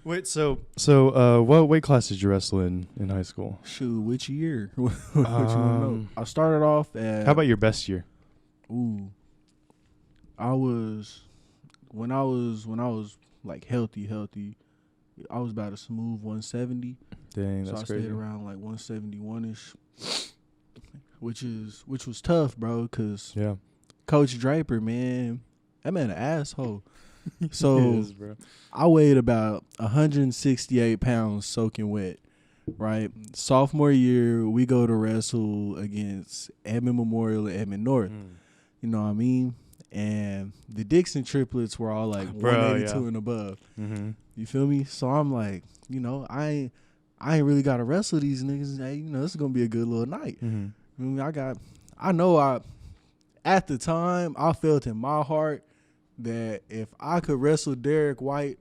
Wait, what weight class did you wrestle in high school? Shoot, which year? What you want to know? I started off at. How about your best year? Ooh, I was when I was like healthy. I was about a smooth 170. Dang, So that's I crazy. stayed around like 171 ish, which was tough, bro. Cause Yeah, Coach Draper, man, that man an asshole. He So is, bro. I weighed about 168 pounds soaking wet, right? Sophomore year, we go to wrestle against Edmond Memorial and Edmond North. You know what I mean? And the Dixon triplets were all like Bro, 182 yeah. and above. Mm-hmm. You feel me? So I'm like, I ain't really got to wrestle these niggas. Hey, this is going to be a good little night. Mm-hmm. At the time, I felt in my heart that if I could wrestle Derek White,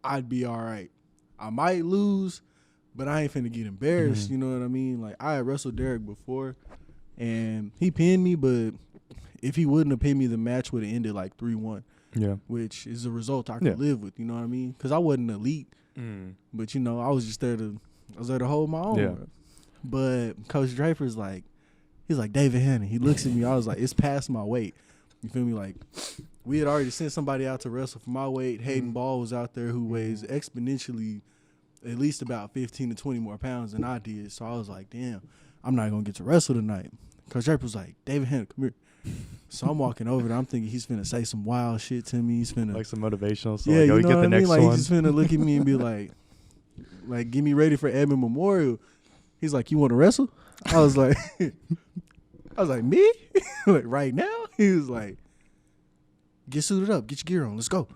I'd be all right. I might lose, but I ain't finna get embarrassed. Mm-hmm. You know what I mean? Like, I had wrestled Derek before, and he pinned me, but if he wouldn't have pinned me, the match would have ended like 3-1, Yeah. which is a result I could live with. You know what I mean? Because I wasn't elite, but, I was just there to hold my own. Yeah. Bro. But Coach Draper's like, he's like, David Hannon. He looks at me. I was like, it's past my weight. You feel me? Like, we had already sent somebody out to wrestle for my weight. Hayden Ball was out there who weighs exponentially at least about 15 to 20 more pounds than I did. So I was like, damn, I'm not going to get to wrestle tonight. Coach Draper was like, David Hannon, come here. So I'm walking over there. I'm thinking he's finna say some wild shit to me. He's finna. Like some motivational stuff. Yeah, Like, you know get what the I mean? next Like, one. he's just finna look at me and be like, get me ready for Edmond Memorial. He's like, you want to wrestle? I was like, me? Like, right now? He was like, get suited up, get your gear on, let's go.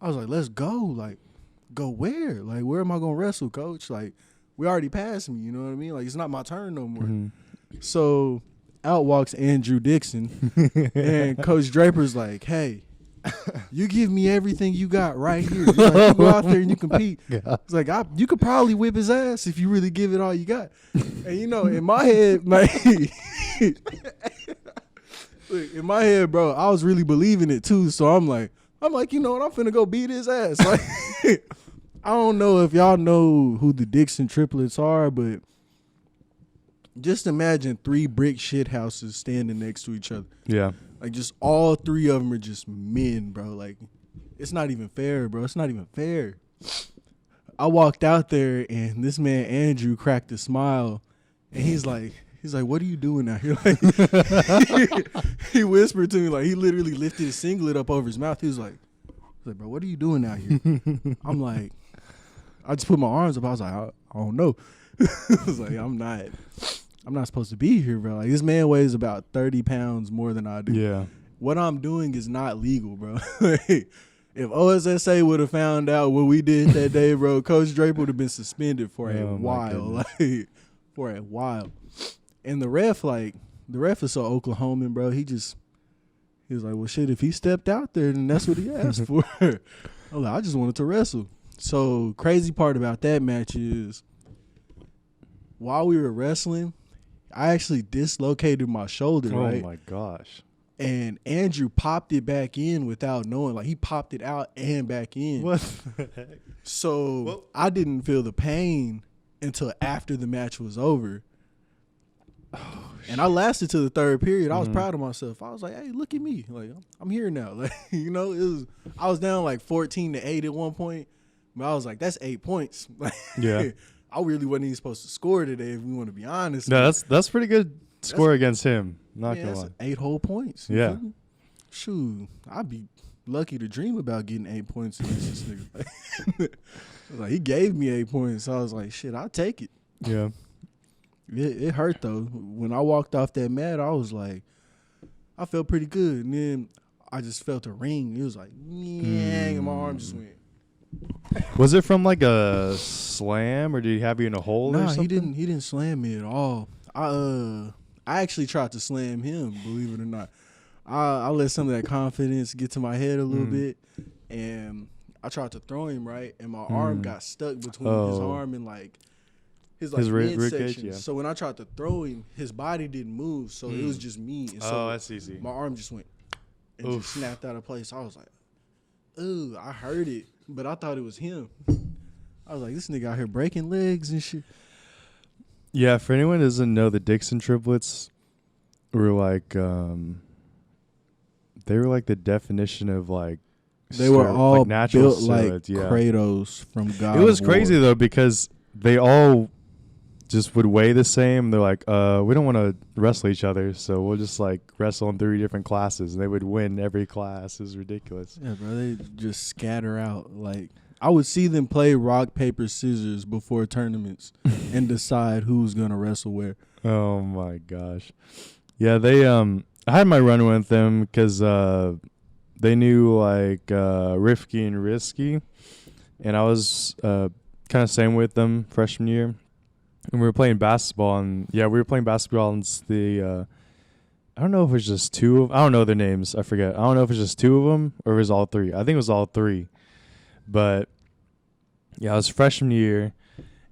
I was like, let's go. Like, go where? Like, where am I going to wrestle, coach? Like, we already passed me, you know what I mean? Like, it's not my turn no more. Mm-hmm. So out walks Andrew Dixon, and Coach Draper's like, hey, you give me everything you got right here. He's like, you go out there and you compete. Yeah. It's like, you could probably whip his ass if you really give it all you got. And, in my head, like, look, in my head, bro, I was really believing it too. So I'm like, you know what? I'm finna go beat his ass. Like, I don't know if y'all know who the Dixon triplets are, but just imagine 3 brick shit houses standing next to each other. Yeah. Like, just all 3 of them are just men, bro. Like, it's not even fair, bro. It's not even fair. I walked out there, and this man, Andrew, cracked a smile, and he's like, what are you doing out here? Like, he whispered to me, like, he literally lifted his singlet up over his mouth. He was like, bro, what are you doing out here? I'm like, I just put my arms up. I was like, I don't know. I was like, I'm not supposed to be here, bro. Like, this man weighs about 30 pounds more than I do. Yeah. What I'm doing is not legal, bro. If OSSA would have found out what we did that day, bro, Coach Draper would have been suspended for a while. Like, for a while. And the ref is so Oklahoman, bro. He was like, well, shit, if he stepped out there, then that's what he asked for. I'm like, I just wanted to wrestle. So, crazy part about that match is, while we were wrestling, I actually dislocated my shoulder, right? Oh, my gosh. And Andrew popped it back in without knowing. Like, he popped it out and back in. What the heck? So, I didn't feel the pain until after the match was over. Oh, and I lasted to the 3rd period. I was proud of myself. I was like, hey, look at me. Like, I'm here now. Like, I was down like 14-8 at one point. But I was like, that's 8 points. Like, Yeah. I really wasn't even supposed to score today, if we want to be honest. No, that's pretty good score against him. Not yeah, gonna that's lie. 8 whole points. Yeah. Shoot, I'd be lucky to dream about getting 8 points against this nigga. Like, he gave me 8 points. So I was like, shit, I'll take it. Yeah. It hurt, though. When I walked off that mat, I was like, I felt pretty good. And then I just felt a ring. It was like, and my arm just went. Was it from like a slam, or did he have you in a hole or Nah, something? he didn't slam me at all. I actually tried to slam him, believe it or not. I let some of that confidence get to my head a little bit, and I tried to throw him, right, and my arm got stuck between his arm and like his midsection. Yeah. So when I tried to throw him, his body didn't move, so it was just me. And so that's easy. my arm just went and just snapped out of place. I was like, ooh, I heard it. But I thought it was him. I was like, this nigga out here breaking legs and shit. Yeah, for anyone who doesn't know, the Dixon triplets were like, they were like the definition of like, They were all like natural built like steroids, yeah. Kratos from God It was of War. crazy though because they all just would weigh the same. They're like, we don't want to wrestle each other, so we'll just like wrestle in 3 different classes, and they would win every class. It was ridiculous. Yeah, bro, they just scatter out. Like, I would see them play rock, paper, scissors before tournaments and decide who's gonna wrestle where. Oh my gosh, yeah. They I had my run with them because they knew like Rifki and Risky, and I was kind of same with them freshman year. And we were playing basketball, and we were playing basketball, and the I don't know if it was just 2 of, I don't know their names, I forget. I don't know if it was just 2 of them or it was all 3. I think it was all 3. But yeah, it was freshman year,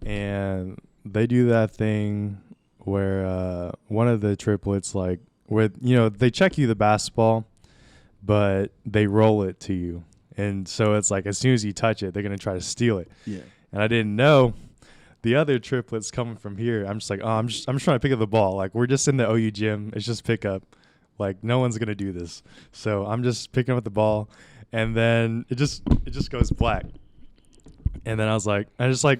and they do that thing where one of the triplets, like, where they check you the basketball, but they roll it to you, and so it's like as soon as you touch it, they're gonna try to steal it. Yeah. And I didn't know. The other triplets coming from here, I'm just like, I'm just trying to pick up the ball. Like, we're just in the OU gym. It's just pick up. Like, no one's going to do this. So I'm just picking up the ball, and then it just goes black. And then I don't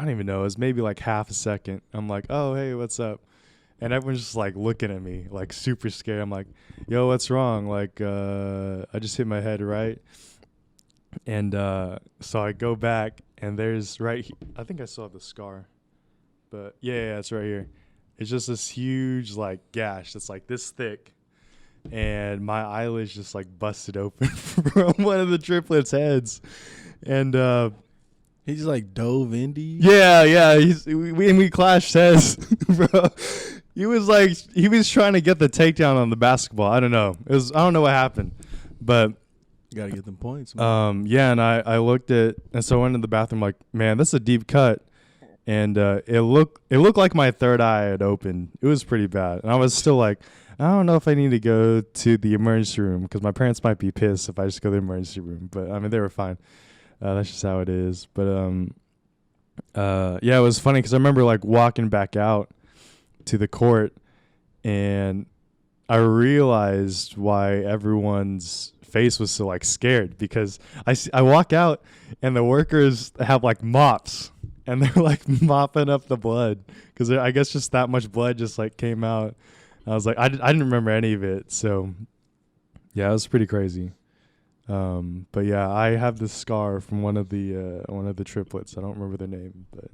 even know. It was maybe like half a second. I'm like, oh, hey, what's up? And everyone's just like looking at me, like super scared. I'm like, yo, what's wrong? Like, I just hit my head, right? And so I go back, and there's I think I still have the scar, but yeah, it's right here. It's just this huge like gash that's like this thick, and my eyelid's just like busted open from one of the triplets' heads, and He just like dove into you. yeah, we clashed heads, bro. He was trying to get the takedown on the basketball. I don't know. I don't know what happened, but. You gotta get them points, man. And I looked at, and so I went in the bathroom like, man, that's a deep cut, and it looked like my third eye had opened. It was pretty bad, and I was still like, I don't know if I need to go to the emergency room because my parents might be pissed if I just go to the emergency room. But I mean, they were fine. That's just how it is. But it was funny because I remember like walking back out to the court, and I realized why everyone's face was so like scared, because I walk out and the workers have like mops, and they're like mopping up the blood because I guess just that much blood just like came out. I was like, I didn't remember any of it, so yeah, it was pretty crazy. But yeah, I have this scar from one of the triplets. I don't remember their name, but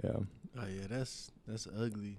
yeah. Oh yeah, that's ugly.